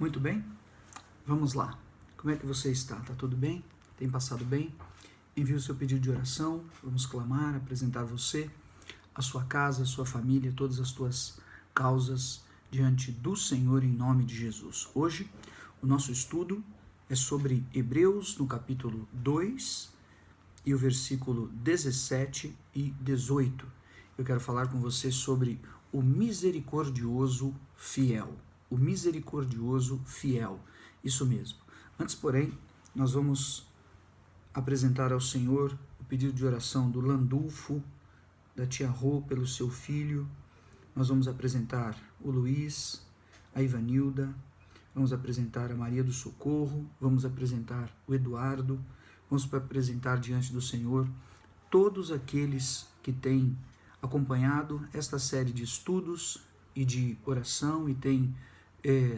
Muito bem? Vamos lá. Como é que você está? Está tudo bem? Tem passado bem? Envie o seu pedido de oração, vamos clamar, apresentar você, a sua casa, a sua família, todas as tuas causas diante do Senhor em nome de Jesus. Hoje, o nosso estudo é sobre Hebreus, no capítulo 2 e o versículo 17 e 18. Eu quero falar com você sobre o misericordioso fiel. O misericordioso fiel. Isso mesmo. Antes, porém, nós vamos apresentar ao Senhor o pedido de oração do Landulfo, da tia Rô pelo seu filho. Nós vamos apresentar o Luiz, a Ivanilda, vamos apresentar a Maria do Socorro, vamos apresentar o Eduardo, vamos apresentar diante do Senhor todos aqueles que têm acompanhado esta série de estudos e de oração e têm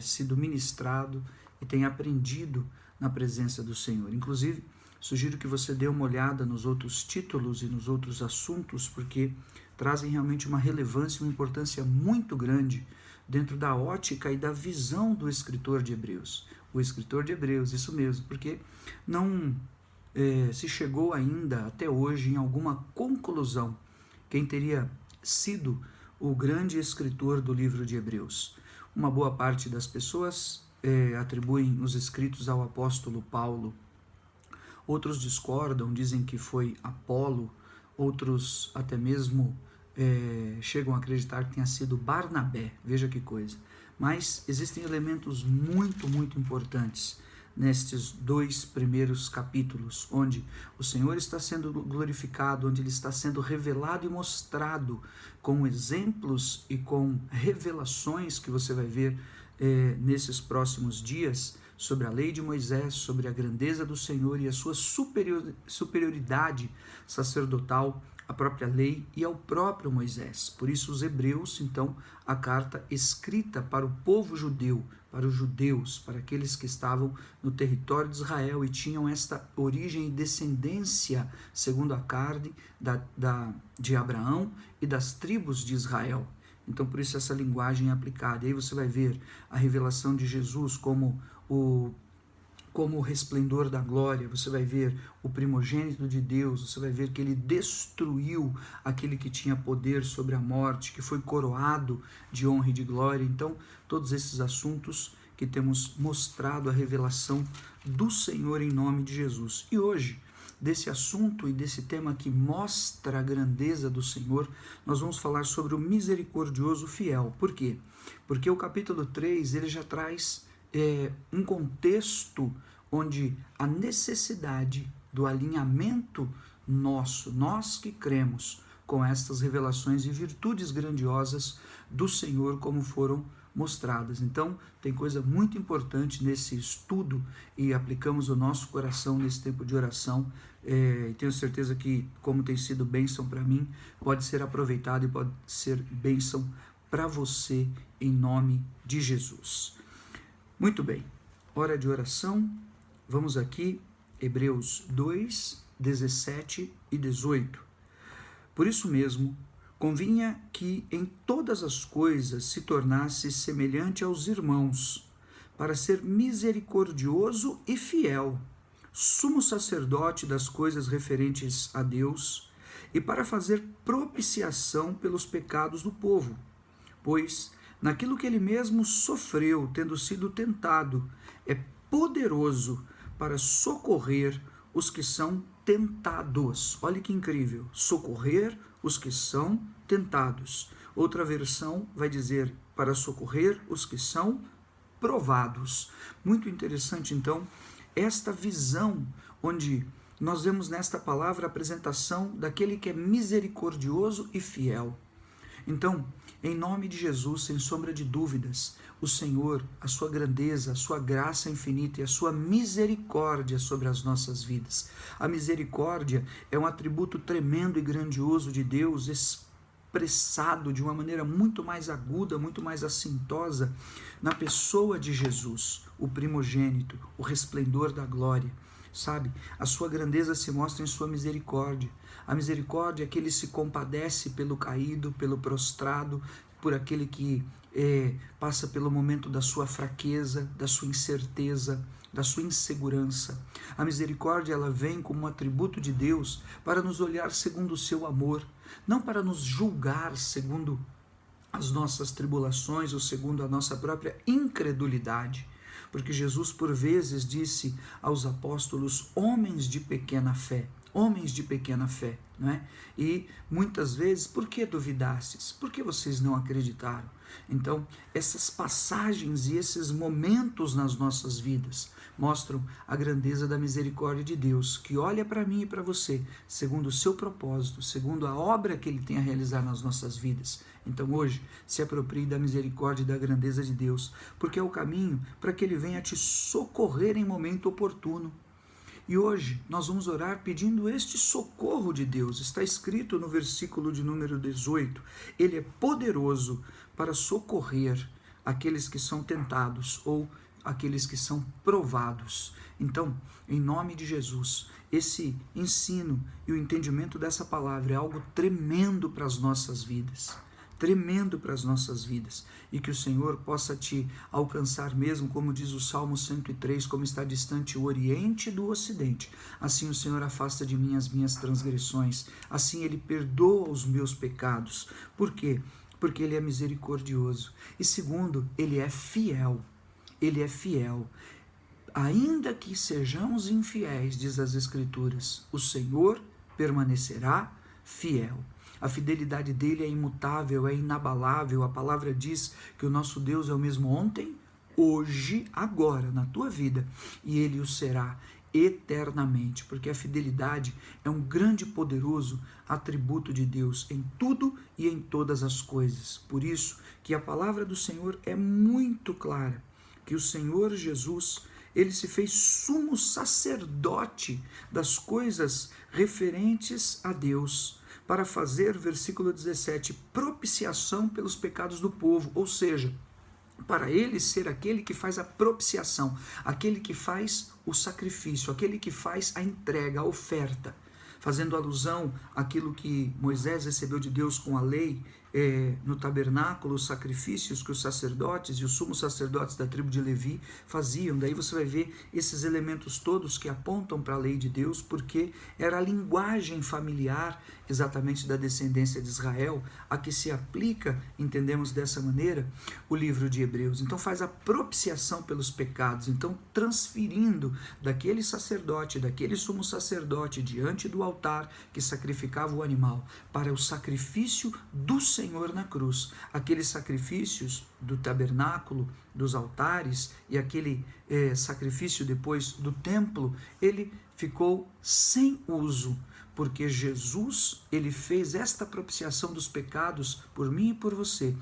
sido ministrado e têm aprendido na presença do Senhor. Inclusive, sugiro que você dê uma olhada nos outros títulos e nos outros assuntos, porque trazem realmente uma relevância, uma importância muito grande dentro da ótica e da visão do escritor de Hebreus. O escritor de Hebreus, isso mesmo, porque não se chegou ainda até hoje em alguma conclusão quem teria sido o grande escritor do livro de Hebreus. Uma boa parte das pessoas atribuem os escritos ao apóstolo Paulo. Outros discordam, dizem que foi Apolo. Outros até mesmo chegam a acreditar que tenha sido Barnabé. Veja que coisa. Mas existem elementos muito, muito importantes nestes dois primeiros capítulos, onde o Senhor está sendo glorificado, onde Ele está sendo revelado e mostrado com exemplos e com revelações que você vai ver nesses próximos dias sobre a lei de Moisés, sobre a grandeza do Senhor e a sua superioridade sacerdotal à própria lei e ao próprio Moisés. Por isso os Hebreus, então, a carta escrita para o povo judeu, para os judeus, para aqueles que estavam no território de Israel e tinham esta origem e descendência, segundo a carne, de Abraão e das tribos de Israel. Então, por isso essa linguagem é aplicada. E aí você vai ver a revelação de Jesus como o resplendor da glória, você vai ver o primogênito de Deus, você vai ver que ele destruiu aquele que tinha poder sobre a morte, que foi coroado de honra e de glória. Então, todos esses assuntos que temos mostrado a revelação do Senhor em nome de Jesus. E hoje, desse assunto e desse tema que mostra a grandeza do Senhor, nós vamos falar sobre o misericordioso fiel. Por quê? Porque o capítulo 3, ele já traz um contexto onde a necessidade do alinhamento nosso, nós que cremos, com estas revelações e virtudes grandiosas do Senhor como foram mostradas. Então, tem coisa muito importante nesse estudo e aplicamos o nosso coração nesse tempo de oração e tenho certeza que, como tem sido bênção para mim, pode ser aproveitado e pode ser bênção para você em nome de Jesus. Muito bem, hora de oração, vamos aqui, Hebreus 2, 17 e 18. Por isso mesmo, convinha que em todas as coisas se tornasse semelhante aos irmãos, para ser misericordioso e fiel, sumo sacerdote das coisas referentes a Deus, e para fazer propiciação pelos pecados do povo, pois naquilo que ele mesmo sofreu, tendo sido tentado, é poderoso para socorrer os que são tentados. Olha que incrível, socorrer os que são tentados. Outra versão vai dizer para socorrer os que são provados. Muito interessante, então, esta visão onde nós vemos nesta palavra a apresentação daquele que é misericordioso e fiel. Então, em nome de Jesus, sem sombra de dúvidas, o Senhor, a sua grandeza, a sua graça infinita e a sua misericórdia sobre as nossas vidas. A misericórdia é um atributo tremendo e grandioso de Deus, expressado de uma maneira muito mais aguda, muito mais assintosa na pessoa de Jesus, o primogênito, o resplendor da glória. Sabe, a sua grandeza se mostra em sua misericórdia. A misericórdia é que ele se compadece pelo caído, pelo prostrado, por aquele que passa pelo momento da sua fraqueza, da sua incerteza, da sua insegurança. A misericórdia, ela vem como um atributo de Deus para nos olhar segundo o seu amor, não para nos julgar segundo as nossas tribulações ou segundo a nossa própria incredulidade. Porque Jesus, por vezes, disse aos apóstolos, homens de pequena fé, não é? E muitas vezes, por que duvidastes? Por que vocês não acreditaram? Então, essas passagens e esses momentos nas nossas vidas mostram a grandeza da misericórdia de Deus, que olha para mim e para você, segundo o seu propósito, segundo a obra que Ele tem a realizar nas nossas vidas. Então hoje, se aproprie da misericórdia e da grandeza de Deus, porque é o caminho para que Ele venha te socorrer em momento oportuno. E hoje nós vamos orar pedindo este socorro de Deus. Está escrito no versículo de número 18, Ele é poderoso para socorrer aqueles que são tentados ou aqueles que são provados. Então, em nome de Jesus, esse ensino e o entendimento dessa palavra é algo tremendo para as nossas vidas. Tremendo para as nossas vidas, e que o Senhor possa te alcançar mesmo, como diz o Salmo 103, como está distante o Oriente do Ocidente, assim o Senhor afasta de mim as minhas transgressões, assim Ele perdoa os meus pecados. Por quê? Porque Ele é misericordioso, e segundo, Ele é fiel. Ele é fiel. Ainda que sejamos infiéis, diz as Escrituras, o Senhor permanecerá fiel. A fidelidade dele é imutável, é inabalável. A palavra diz que o nosso Deus é o mesmo ontem, hoje, agora, na tua vida, e Ele o será eternamente, porque a fidelidade é um grande e poderoso atributo de Deus em tudo e em todas as coisas. Por isso que a palavra do Senhor é muito clara, que o Senhor Jesus, Ele se fez sumo sacerdote das coisas referentes a Deus, para fazer, versículo 17, propiciação pelos pecados do povo, ou seja, para Ele ser aquele que faz a propiciação, aquele que faz o sacrifício, aquele que faz a entrega, a oferta, fazendo alusão àquilo que Moisés recebeu de Deus com a lei, no tabernáculo, os sacrifícios que os sacerdotes e os sumos sacerdotes da tribo de Levi faziam. Daí você vai ver esses elementos todos que apontam para a lei de Deus, porque era a linguagem familiar exatamente da descendência de Israel a que se aplica, entendemos dessa maneira, o livro de Hebreus. Então faz a propiciação pelos pecados, então transferindo daquele sacerdote, daquele sumo sacerdote diante do altar que sacrificava o animal, para o sacrifício do Senhor na cruz, aqueles sacrifícios do tabernáculo, dos altares e aquele sacrifício depois do templo, ele ficou sem uso, porque Jesus, ele fez esta propiciação dos pecados por mim e por você,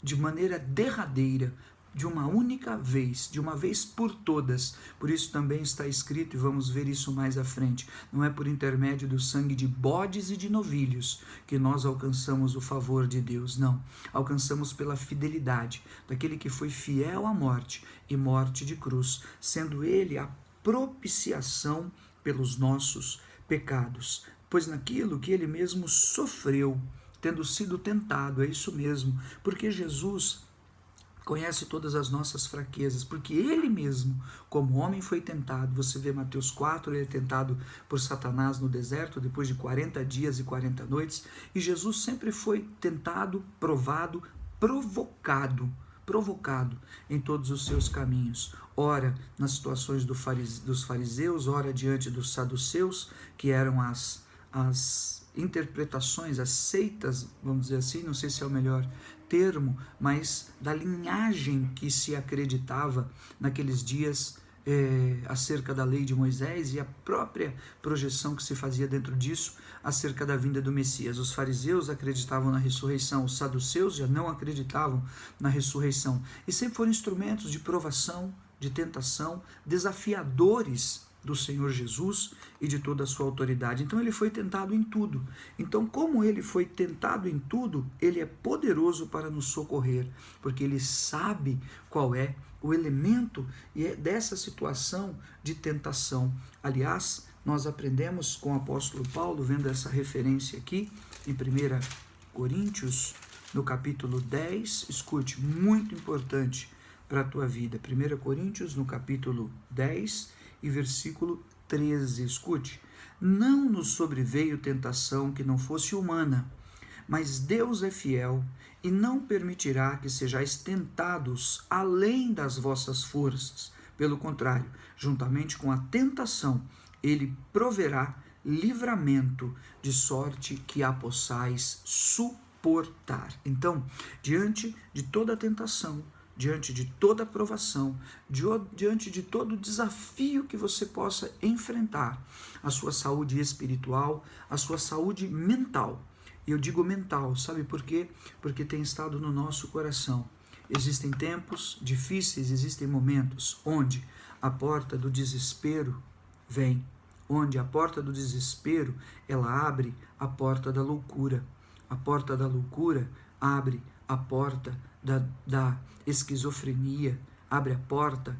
de maneira derradeira, de uma única vez, de uma vez por todas. Por isso também está escrito, e vamos ver isso mais à frente, não é por intermédio do sangue de bodes e de novilhos que nós alcançamos o favor de Deus, não. Alcançamos pela fidelidade daquele que foi fiel à morte e morte de cruz, sendo Ele a propiciação pelos nossos pecados. Pois naquilo que Ele mesmo sofreu, tendo sido tentado, é isso mesmo, porque Jesus conhece todas as nossas fraquezas, porque Ele mesmo, como homem, foi tentado. Você vê Mateus 4, Ele é tentado por Satanás no deserto, depois de 40 dias e 40 noites, e Jesus sempre foi tentado, provado, provocado em todos os seus caminhos. Ora, nas situações dos fariseus, ora diante dos saduceus, que eram as interpretações, as seitas, vamos dizer assim, não sei se é o melhor termo, mas da linhagem que se acreditava naqueles dias acerca da lei de Moisés e a própria projeção que se fazia dentro disso acerca da vinda do Messias. Os fariseus acreditavam na ressurreição, os saduceus já não acreditavam na ressurreição, e sempre foram instrumentos de provação, de tentação, desafiadores do Senhor Jesus e de toda a sua autoridade. Então ele foi tentado em tudo. Então, como ele foi tentado em tudo, ele é poderoso para nos socorrer, porque ele sabe qual é o elemento dessa situação de tentação. Aliás, nós aprendemos com o apóstolo Paulo, vendo essa referência aqui em 1 Coríntios, no capítulo 10, escute, muito importante para a tua vida. 1 Coríntios, no capítulo 10 e versículo 13, escute. Não nos sobreveio tentação que não fosse humana, mas Deus é fiel e não permitirá que sejais tentados além das vossas forças. Pelo contrário, juntamente com a tentação, ele proverá livramento, de sorte que a possais suportar. Então, diante de toda a tentação, diante de toda a provação, diante de todo desafio que você possa enfrentar, a sua saúde espiritual, a sua saúde mental. E eu digo mental, sabe por quê? Porque tem estado no nosso coração. Existem tempos difíceis, existem momentos onde a porta do desespero vem, onde a porta do desespero, ela abre a porta da loucura. A porta da loucura abre a porta da esquizofrenia, abre a porta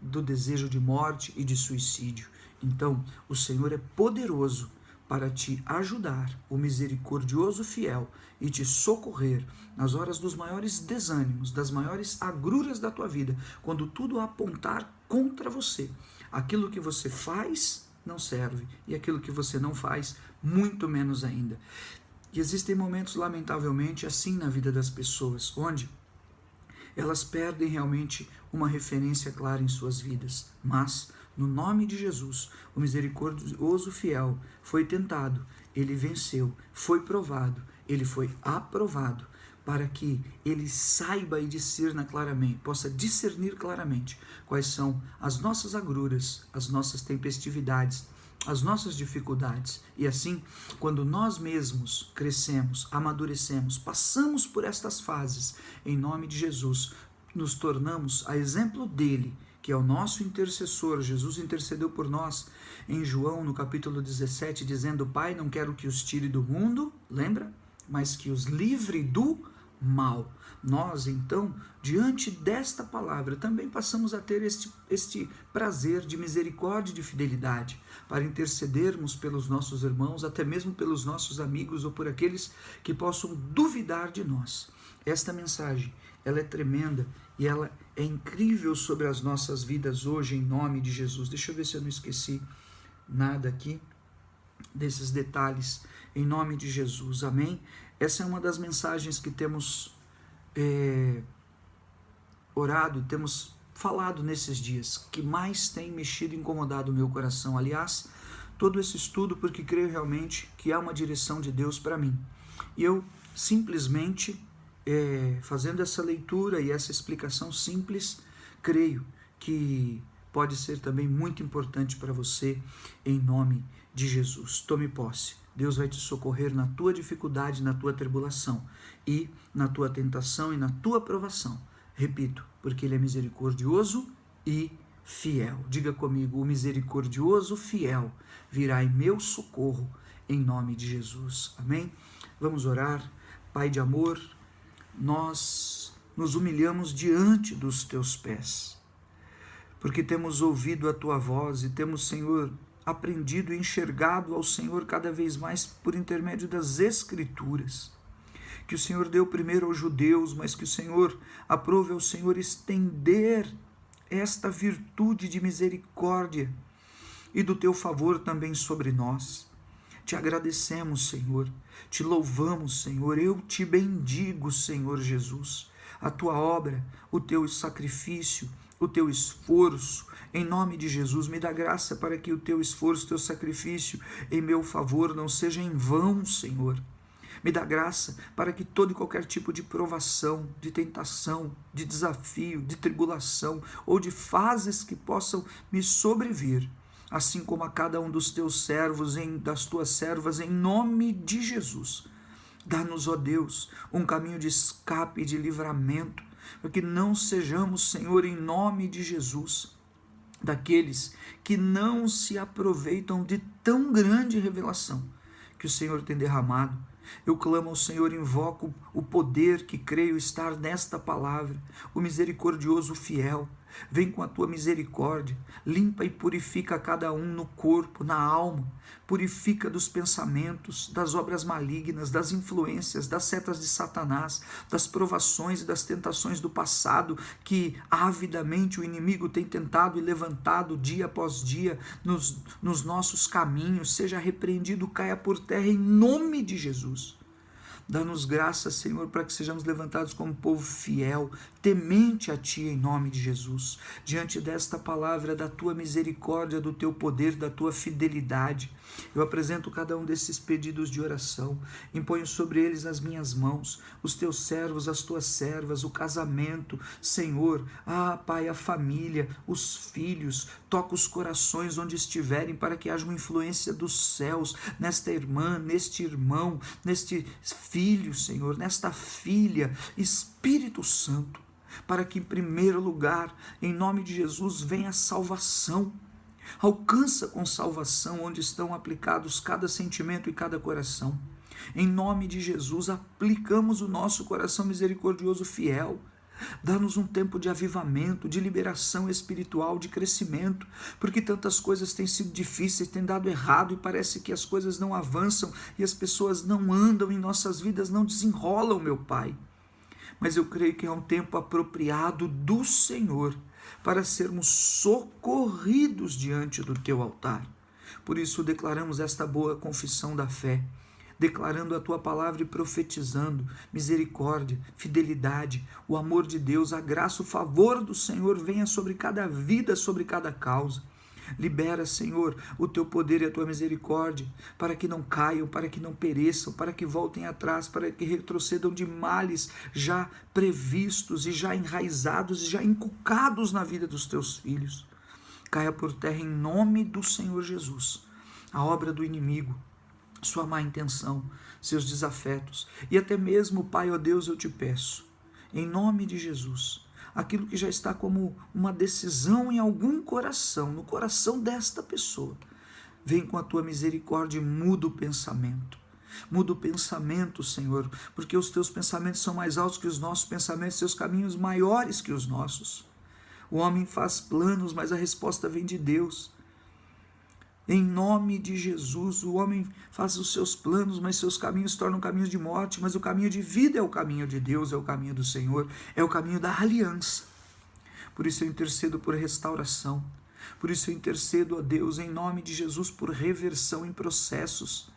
do desejo de morte e de suicídio. Então, o Senhor é poderoso para te ajudar, o misericordioso fiel, e te socorrer nas horas dos maiores desânimos, das maiores agruras da tua vida, quando tudo apontar contra você. Aquilo que você faz não serve, e aquilo que você não faz, muito menos ainda. E existem momentos, lamentavelmente, assim na vida das pessoas, onde elas perdem realmente uma referência clara em suas vidas, mas no nome de Jesus, o misericordioso fiel foi tentado, ele venceu, foi provado, ele foi aprovado, para que ele saiba e possa discernir claramente quais são as nossas agruras, as nossas tempestividades, as nossas dificuldades. E assim, quando nós mesmos crescemos, amadurecemos, passamos por estas fases, em nome de Jesus, nos tornamos a exemplo dele, que é o nosso intercessor. Jesus intercedeu por nós em João, no capítulo 17, dizendo: Pai, não quero que os tire do mundo, lembra? Mas que os livre do mal. Nós, então, diante desta palavra, também passamos a ter este prazer de misericórdia e de fidelidade, para intercedermos pelos nossos irmãos, até mesmo pelos nossos amigos ou por aqueles que possam duvidar de nós. Esta mensagem, ela é tremenda e ela é incrível sobre as nossas vidas hoje, em nome de Jesus. Deixa eu ver se eu não esqueci nada aqui desses detalhes, em nome de Jesus, amém? Essa é uma das mensagens que temos orado, temos falado nesses dias, que mais tem mexido e incomodado o meu coração. Aliás, todo esse estudo, porque creio realmente que há uma direção de Deus para mim. E eu simplesmente, fazendo essa leitura e essa explicação simples, creio que pode ser também muito importante para você, em nome de Jesus. Tome posse. Deus vai te socorrer na tua dificuldade, na tua tribulação, e na tua tentação e na tua provação. Repito, porque Ele é misericordioso e fiel. Diga comigo: o misericordioso fiel virá em meu socorro, em nome de Jesus. Amém? Vamos orar. Pai de amor, nós nos humilhamos diante dos teus pés, porque temos ouvido a tua voz e temos, Senhor, aprendido e enxergado ao Senhor cada vez mais por intermédio das Escrituras, que o Senhor deu primeiro aos judeus, mas que o Senhor aprove ao Senhor estender esta virtude de misericórdia e do teu favor também sobre nós. Te agradecemos, Senhor, te louvamos, Senhor, eu te bendigo, Senhor Jesus, a tua obra, o teu sacrifício, o teu esforço. Em nome de Jesus, me dá graça para que o teu esforço, o teu sacrifício em meu favor não seja em vão, Senhor. Me dá graça para que todo e qualquer tipo de provação, de tentação, de desafio, de tribulação ou de fases que possam me sobrevir, assim como a cada um dos teus servos, das tuas servas, em nome de Jesus. Dá-nos, ó Deus, um caminho de escape e de livramento, para que não sejamos, Senhor, em nome de Jesus, daqueles que não se aproveitam de tão grande revelação que o Senhor tem derramado. Eu clamo ao Senhor, invoco o poder que creio estar nesta palavra, o misericordioso fiel, Vem com a tua misericórdia, limpa e purifica cada um no corpo, na alma, purifica dos pensamentos, das obras malignas, das influências, das setas de Satanás, das provações e das tentações do passado que avidamente o inimigo tem tentado e levantado dia após dia nos nossos caminhos. Seja repreendido, caia por terra em nome de Jesus. Dá-nos graça, Senhor, para que sejamos levantados como povo fiel, temente a Ti em nome de Jesus. Diante desta palavra, da Tua misericórdia, do Teu poder, da Tua fidelidade, eu apresento cada um desses pedidos de oração, imponho sobre eles as minhas mãos, os Teus servos, as Tuas servas, o casamento, Senhor, Pai, a família, os filhos, toca os corações onde estiverem para que haja uma influência dos céus nesta irmã, neste irmão, neste filho, Senhor, nesta filha, Espírito Santo, para que em primeiro lugar, em nome de Jesus, venha a salvação. Alcança com salvação onde estão aplicados cada sentimento e cada coração. Em nome de Jesus, aplicamos o nosso coração misericordioso fiel. Dá-nos um tempo de avivamento, de liberação espiritual, de crescimento, porque tantas coisas têm sido difíceis, têm dado errado e parece que as coisas não avançam e as pessoas não andam em nossas vidas, não desenrolam, meu Pai. Mas eu creio que é um tempo apropriado do Senhor para sermos socorridos diante do Teu altar. Por isso declaramos esta boa confissão da fé, declarando a Tua palavra e profetizando misericórdia, fidelidade, o amor de Deus, a graça, o favor do Senhor venha sobre cada vida, sobre cada causa. Libera, Senhor, o Teu poder e a Tua misericórdia, para que não caiam, para que não pereçam, para que voltem atrás, para que retrocedam de males já previstos e já enraizados e já inculcados na vida dos Teus filhos. Caia por terra em nome do Senhor Jesus a obra do inimigo, sua má intenção, seus desafetos, e até mesmo, Pai, ó Deus, eu te peço, em nome de Jesus, aquilo que já está como uma decisão em algum coração, no coração desta pessoa, vem com a Tua misericórdia e muda o pensamento. Muda o pensamento, Senhor, porque os Teus pensamentos são mais altos que os nossos pensamentos, Teus caminhos maiores que os nossos. O homem faz planos, mas a resposta vem de Deus. Em nome de Jesus, o homem faz os seus planos, mas seus caminhos se tornam caminhos de morte, mas o caminho de vida é o caminho de Deus, é o caminho do Senhor, é o caminho da aliança. Por isso eu intercedo por restauração, por isso eu intercedo a Deus em nome de Jesus por reversão em processos.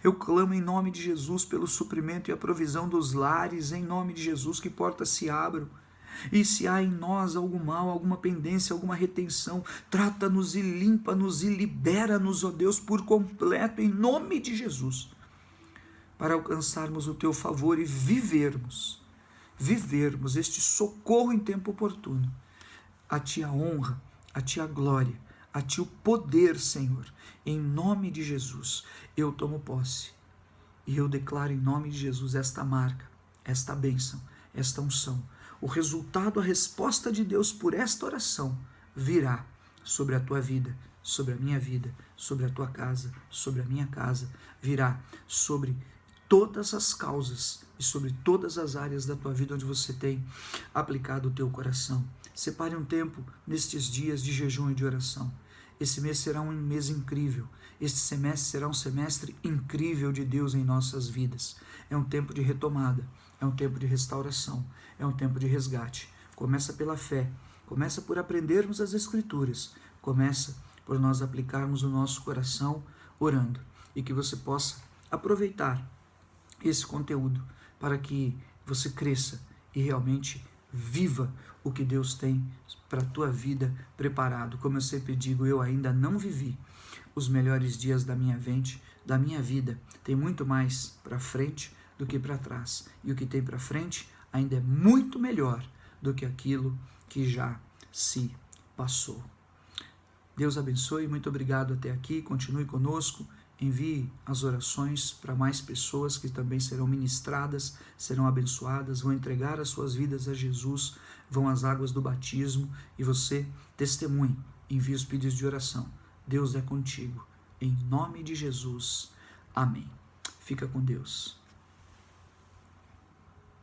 Eu clamo em nome de Jesus pelo suprimento e a provisão dos lares, em nome de Jesus, que portas se abram. E se há em nós algum mal, alguma pendência, alguma retenção, trata-nos e limpa-nos e libera-nos, ó Deus, por completo, em nome de Jesus, para alcançarmos o Teu favor e vivermos este socorro em tempo oportuno. A Ti a honra, a Ti a glória, a Ti o poder, Senhor. Em nome de Jesus, eu tomo posse e eu declaro em nome de Jesus esta marca, esta bênção, esta unção. O resultado, a resposta de Deus por esta oração virá sobre a tua vida, sobre a minha vida, sobre a tua casa, sobre a minha casa, virá sobre todas as causas e sobre todas as áreas da tua vida onde você tem aplicado o teu coração. Separe um tempo nestes dias de jejum e de oração. Esse mês será um mês incrível. Este semestre será um semestre incrível de Deus em nossas vidas. É um tempo de retomada, é um tempo de restauração, é um tempo de resgate. Começa pela fé, começa por aprendermos as Escrituras, começa por nós aplicarmos o nosso coração orando, e que você possa aproveitar esse conteúdo para que você cresça e realmente viva o que Deus tem para a tua vida preparado. Como eu sempre digo, eu ainda não vivi os melhores dias da minha vida. Tem muito mais para frente do que para trás. E o que tem para frente ainda é muito melhor do que aquilo que já se passou. Deus abençoe, muito obrigado até aqui, continue conosco, envie as orações para mais pessoas que também serão ministradas, serão abençoadas, vão entregar as suas vidas a Jesus, vão às águas do batismo e você testemunhe, envie os pedidos de oração. Deus é contigo, em nome de Jesus, amém. Fica com Deus.